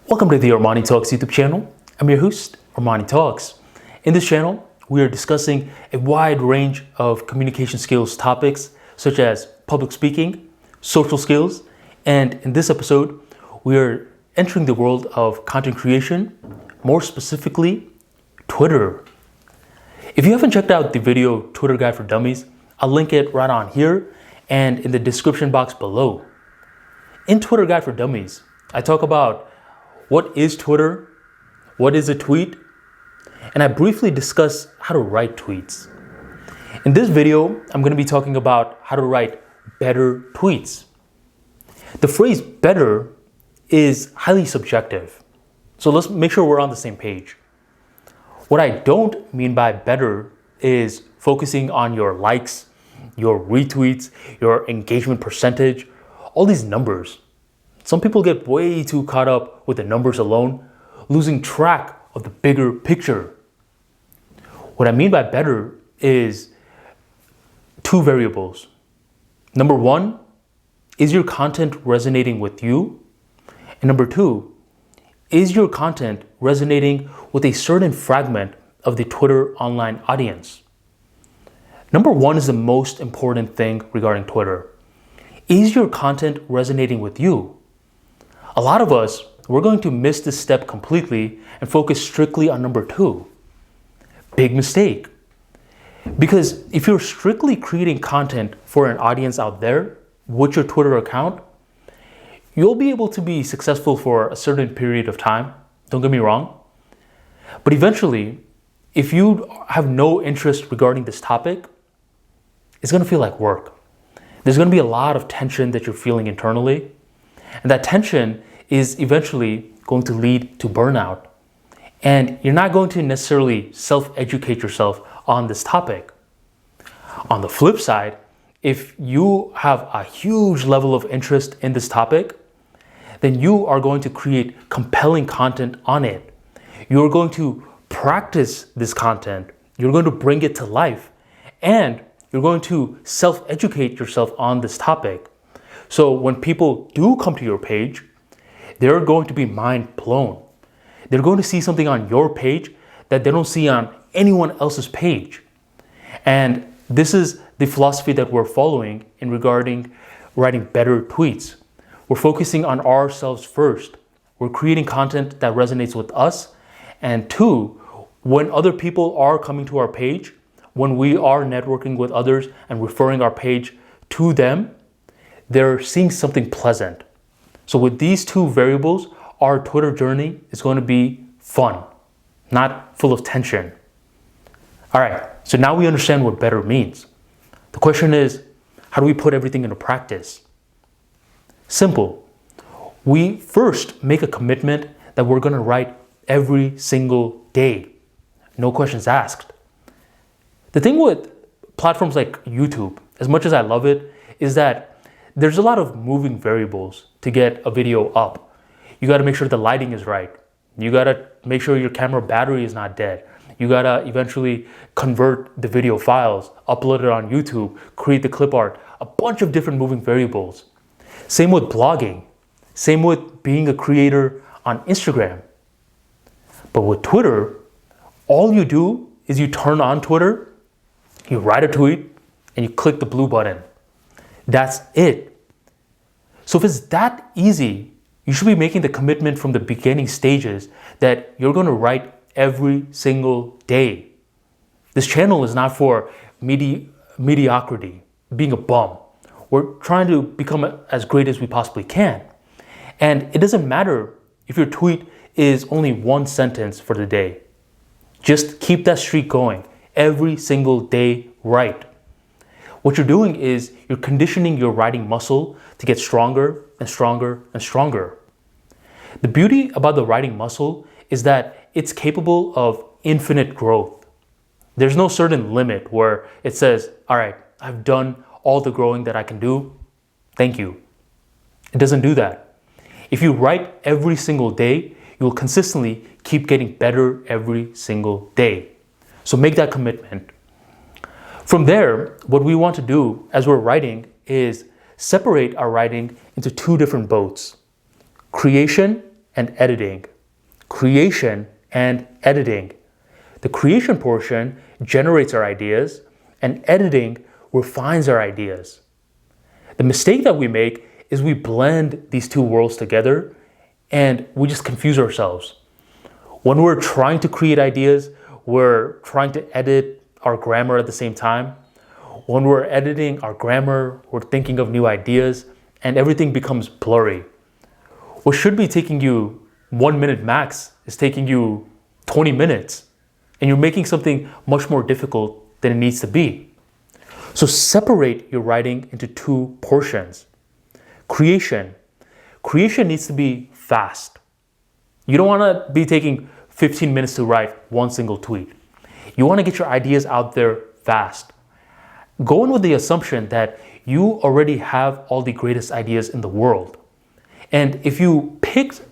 Welcome to the Armani Talks YouTube channel. I'm your host, Armani Talks. In this channel, we are discussing a wide range of communication skills topics such as public speaking, social skills, and in this episode, we are entering the world of content creation, more specifically, Twitter. If you haven't checked out the video Twitter Guide for Dummies, I'll link it right on here and in the description box below. In Twitter Guide for Dummies, I talk about what is Twitter, what is a tweet, and I briefly discuss how to write tweets. In this video, I'm going to be talking about how to write better tweets. The phrase better is highly subjective, so let's make sure we're on the same page. What I don't mean by better is focusing on your likes, your retweets, your engagement percentage, all these numbers. Some people get way too caught up with the numbers alone, losing track of the bigger picture. What I mean by better is two variables. Number one, is your content resonating with you? And number two, is your content resonating with a certain fragment of the Twitter online audience? Number one is the most important thing regarding Twitter. Is your content resonating with you? A lot of us, we're going to miss this step completely and focus strictly on number two. Big mistake. Because if you're strictly creating content for an audience out there with your Twitter account, you'll be able to be successful for a certain period of time. Don't get me wrong. But eventually, if you have no interest regarding this topic, it's going to feel like work. There's going to be a lot of tension that you're feeling internally. And that tension is eventually going to lead to burnout. And you're not going to necessarily self-educate yourself on this topic. On the flip side, if you have a huge level of interest in this topic, then you are going to create compelling content on it. You're going to practice this content. You're going to bring it to life. And you're going to self-educate yourself on this topic. So when people do come to your page, they're going to be mind blown. They're going to see something on your page that they don't see on anyone else's page. And this is the philosophy that we're following in regarding writing better tweets. We're focusing on ourselves first. We're creating content that resonates with us. And two, when other people are coming to our page, when we are networking with others and referring our page to them, they're seeing something pleasant. So with these two variables, our Twitter journey is going to be fun, not full of tension. All right, so now we understand what better means. The question is, how do we put everything into practice? Simple. We first make a commitment that we're going to write every single day. No questions asked. The thing with platforms like YouTube, as much as I love it, is that there's a lot of moving variables to get a video up. You got to make sure the lighting is right. You got to make sure your camera battery is not dead. You got to eventually convert the video files, upload it on YouTube, create the clip art, a bunch of different moving variables. Same with blogging. Same with being a creator on Instagram. But with Twitter, all you do is you turn on Twitter, you write a tweet, and you click the blue button. That's it. So if it's that easy, you should be making the commitment from the beginning stages that you're going to write every single day. This channel is not for mediocrity, being a bum. We're trying to become as great as we possibly can. And it doesn't matter if your tweet is only one sentence for the day. Just keep that streak going. Every single day, write. What you're doing is you're conditioning your writing muscle to get stronger and stronger and stronger. The beauty about the writing muscle is that it's capable of infinite growth. There's no certain limit where it says, all right, I've done all the growing that I can do. Thank you. It doesn't do that. If you write every single day, you will consistently keep getting better every single day. So make that commitment. From there, what we want to do as we're writing is separate our writing into two different boats, creation and editing. Creation and editing. The creation portion generates our ideas, and editing refines our ideas. The mistake that we make is we blend these two worlds together and we just confuse ourselves. When we're trying to create ideas, we're trying to edit our grammar at the same time. When we're editing our grammar, we're thinking of new ideas, and everything becomes blurry. What should be taking you 1 minute max is taking you 20 minutes, and you're making something much more difficult than it needs to be. So separate your writing into two portions. Creation. Creation needs to be fast. You don't want to be taking 15 minutes to write one single tweet. You want to get your ideas out there fast. Go in with the assumption that you already have all the greatest ideas in the world. And if you picked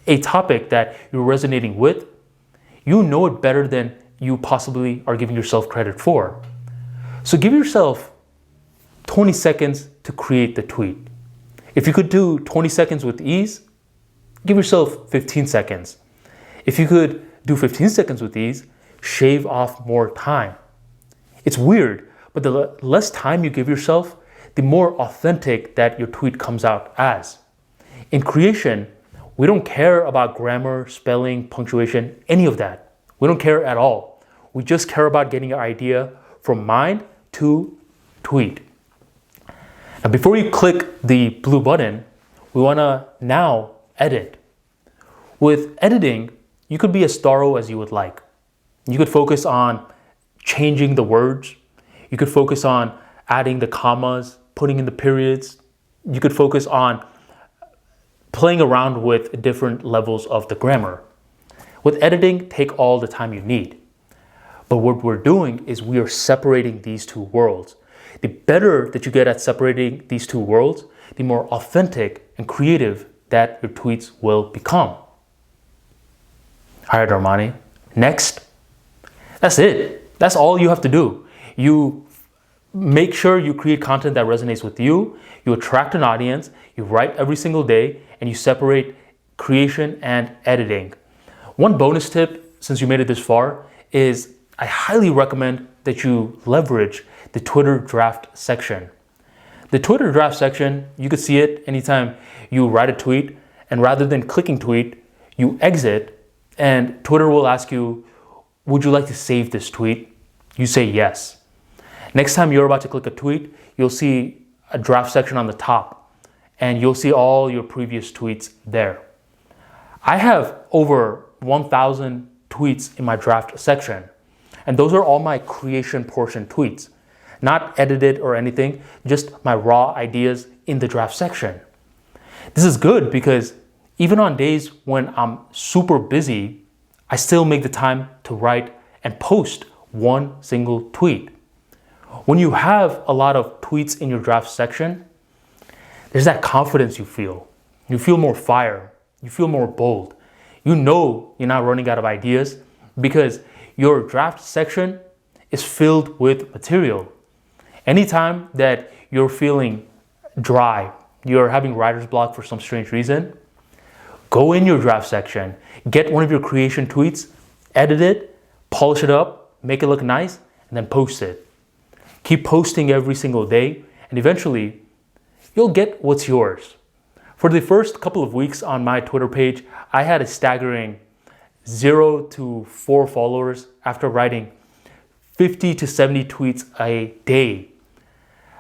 a topic that you're resonating with, you know it better than you possibly are giving yourself credit for. So give yourself 20 seconds to create the tweet. If you could do 20 seconds with ease, give yourself 15 seconds. If you could do 15 seconds with ease, shave off more time. It's weird, but the less time you give yourself, the more authentic that your tweet comes out as. In creation, we don't care about grammar, spelling, punctuation, any of that. We don't care at all. We just care about getting our idea from mind to tweet. Now, before you click the blue button, we want to now edit. With editing, you could be as thorough as you would like. You could focus on changing the words. You could focus on adding the commas, putting in the periods. You could focus on playing around with different levels of the grammar. With editing, take all the time you need. But what we're doing is we are separating these two worlds. The better that you get at separating these two worlds, the more authentic and creative that your tweets will become. All right, Armani. Next. That's it. That's all you have to do. You make sure you create content that resonates with you. You attract an audience. You write every single day, and you separate creation and editing. One bonus tip, since you made it this far, is I highly recommend that you leverage the Twitter draft section. The Twitter draft section, you could see it anytime you write a tweet, and rather than clicking tweet, you exit, and Twitter will ask you, would you like to save this tweet? You say yes. Next time you're about to click a tweet, you'll see a draft section on the top, and you'll see all your previous tweets there. I have over 1,000 tweets in my draft section, and those are all my creation portion tweets, not edited or anything, just my raw ideas in the draft section. This is good because even on days when I'm super busy, I still make the time to write and post one single tweet. When you have a lot of tweets in your draft section, there's that confidence you feel. You feel more fire. You feel more bold. You know you're not running out of ideas because your draft section is filled with material. Anytime that you're feeling dry, you're having writer's block for some strange reason, go in your draft section, get one of your creation tweets, edit it, polish it up, make it look nice, and then post it. Keep posting every single day, and eventually you'll get what's yours. For the first couple of weeks on my Twitter page, I had a staggering 0 to 4 followers after writing 50 to 70 tweets a day.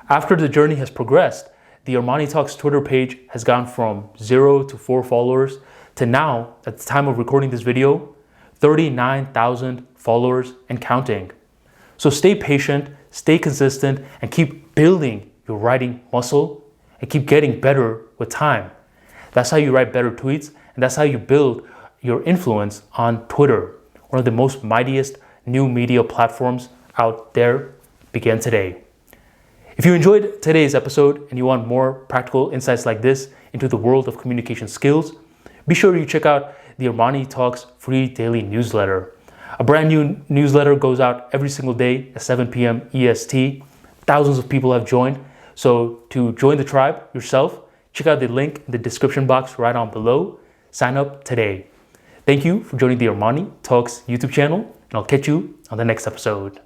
After the journey has progressed, the Armani Talks Twitter page has gone from 0 to 4 followers to now, at the time of recording this video, 39,000 followers and counting. So stay patient, stay consistent, and keep building your writing muscle and keep getting better with time. That's how you write better tweets, and that's how you build your influence on Twitter, one of the most mightiest new media platforms out there. Begin today. If you enjoyed today's episode and you want more practical insights like this into the world of communication skills, be sure you check out the Armani Talks free daily newsletter. A brand new newsletter goes out every single day at 7 p.m. EST. Thousands of people have joined. So to join the tribe yourself, check out the link in the description box right on below. Sign up today. Thank you for joining the Armani Talks YouTube channel, and I'll catch you on the next episode.